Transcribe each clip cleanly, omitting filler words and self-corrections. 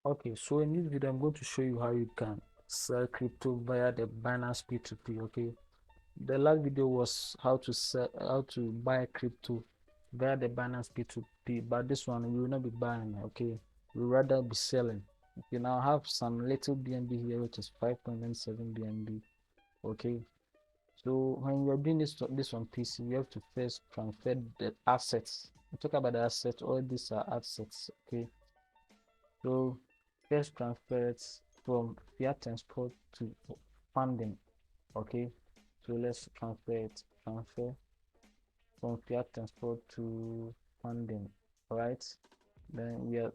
Okay, so in this video, I'm going to show you how you can sell crypto via the Binance P2P. Okay, the last video was how to buy crypto via the Binance P2P, but this one we will not be buying. Okay, we will rather be selling. Okay, now I have some little BNB here, which is 5.97 BNB. Okay, so when you're doing this on PC, you have to first transfer the assets. We talk about the assets. All these are assets. Okay. So first transfer it from fiat transport to funding. Okay, so let's transfer it. Transfer from fiat transport to funding. All right. Then we are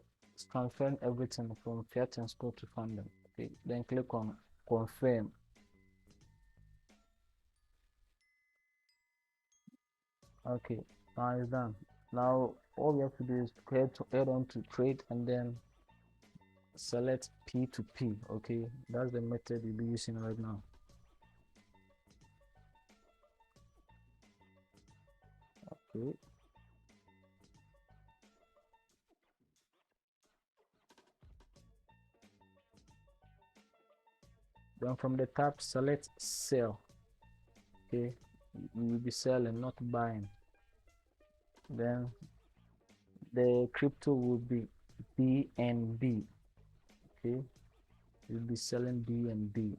transferring everything from fiat transport to funding. Okay. Then click on confirm. Okay. Now it's done. Now all we have to do is head on to trade and then select P2P. Okay, that's the method you'll be using right now. Okay. Then from the tab, select sell. Okay, you will be selling, not buying. Then the crypto will be BNB. Okay, you'll be selling BNB.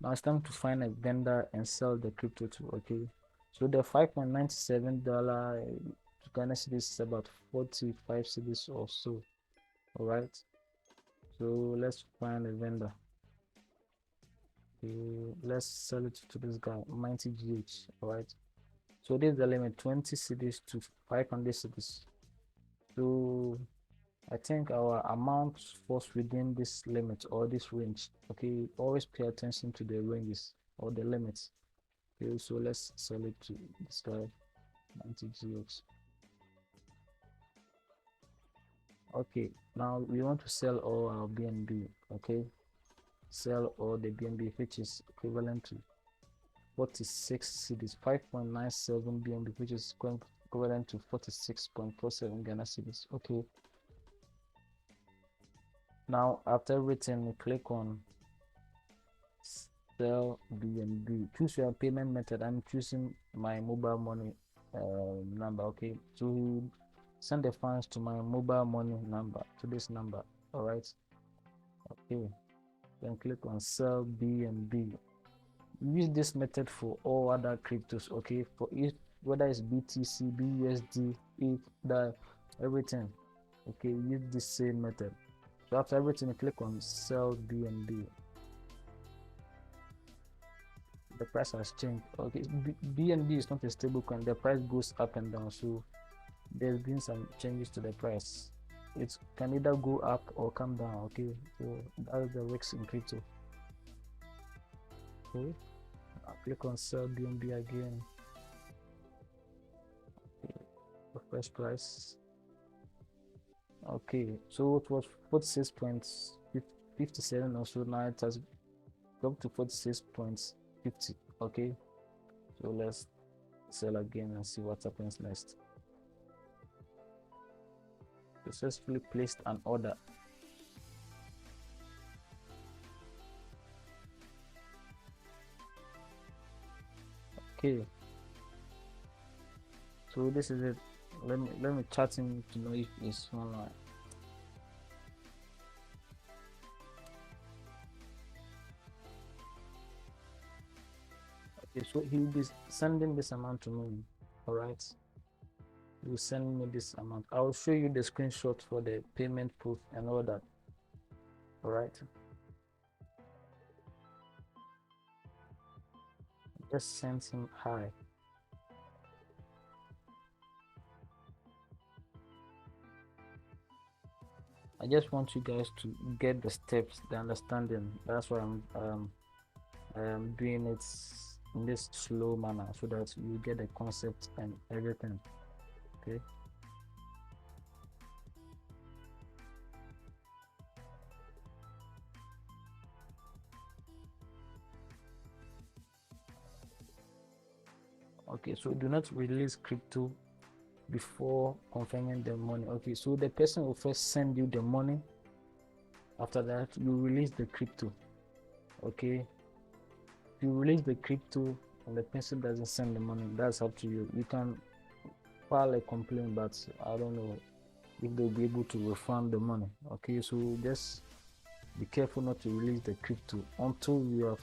Now it's time to find a vendor and sell the crypto to. Okay, so the $5.97 Ghana cedis is about 45 cedis or so. All right, so let's find a vendor. Okay, let's sell it to this guy, 90GH. All right. So this is the limit, 20 cedis to 500 cedis. So I think our amount falls within this limit or this range. Okay, always pay attention to the ranges or the limits. Okay, so let's sell it to this guy, 90GX. Okay, now we want to sell all our BNB. Okay, sell all the BNB, which is equivalent to 46 cedis, 5.97 BNB, which is equivalent to 46.47 Ghana cedis. Okay, now after everything, we click on sell BNB. Choose your payment method. I'm choosing my mobile money number. Okay, to send the funds to my mobile money number, to this number. All right. Okay, then click on sell BNB. Use this method for all other cryptos. Okay, for each, whether it's BTC, BUSD, ETH, that everything. Okay, use the same method. So after everything, click on sell BNB. The price has changed. Okay, BNB is not a stable coin. The price goes up and down, so there's been some changes to the price. It can either go up or come down. Okay, so that's the risks in crypto. Okay, I'll click on sell BNB again. Okay, the first price. Okay, so it was 46.57 or so. Now it has dropped to 46.50. Okay, so let's sell again and see what happens next. Successfully placed an order. Okay, so this is it. Let me chat him to know if it's online. Okay, so he will be sending this amount to me. All right, he will send me this amount. I will show you the screenshot for the payment proof and all that. All right, just send him hi. I just want you guys to get the steps, the understanding. That's why I'm doing it in this slow manner so that you get the concept and everything. Okay. Okay, so do not release crypto before confirming the money. Okay, so the person will first send you the money. After that, you release the crypto. Okay, if you release the crypto and the person doesn't send the money, that's up to you. You can file a complaint, but I don't know if they'll be able to refund the money. Okay, so just be careful not to release the crypto until you have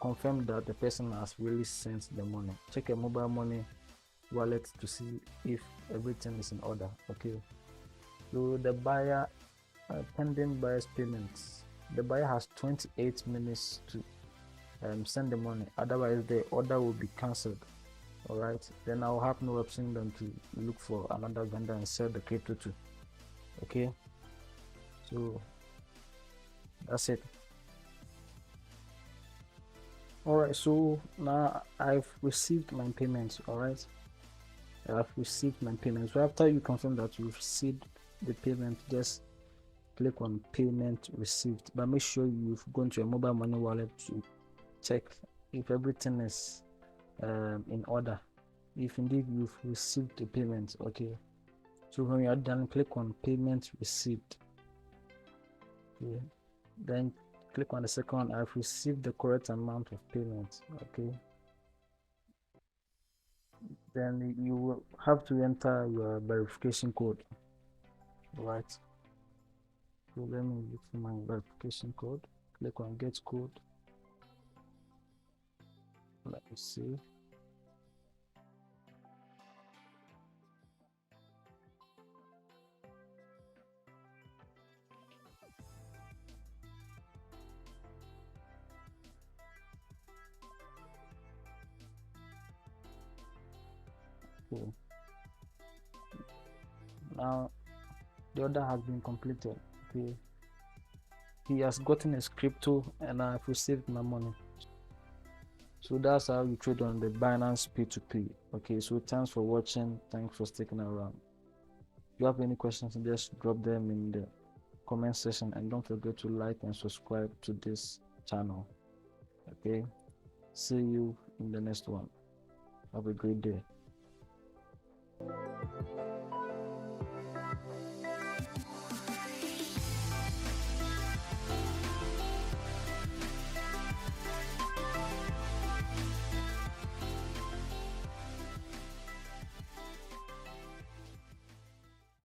confirmed that the person has really sent the money. Check your mobile money wallet to see if everything is in order. Okay, so the buyer pending buyer's payments, the buyer has 28 minutes to send the money, otherwise the order will be cancelled. All right, then I'll have no option than to look for another vendor and sell the crypto to. Okay, so that's it. All right, so now I've received my payments. All right, I've received my payment. So after you confirm that you've received the payment, just click on payment received, but make sure you've gone to your mobile money wallet to check if everything is in order, if indeed you've received the payment. Okay, so when you are done, click on payment received. Okay, then click on the second one, I've received the correct amount of payment. Okay, then you will have to enter your verification code. Right, so let me look for my verification code. Click on get code. Let me see. Okay, now the order has been completed. Okay, he has gotten his crypto and I've received my money. So that's how you trade on the Binance P2P. Okay, so thanks for watching. Thanks for sticking around. If you have any questions, just drop them in the comment section and don't forget to like and subscribe to this channel. Okay, see you in the next one. Have a great day.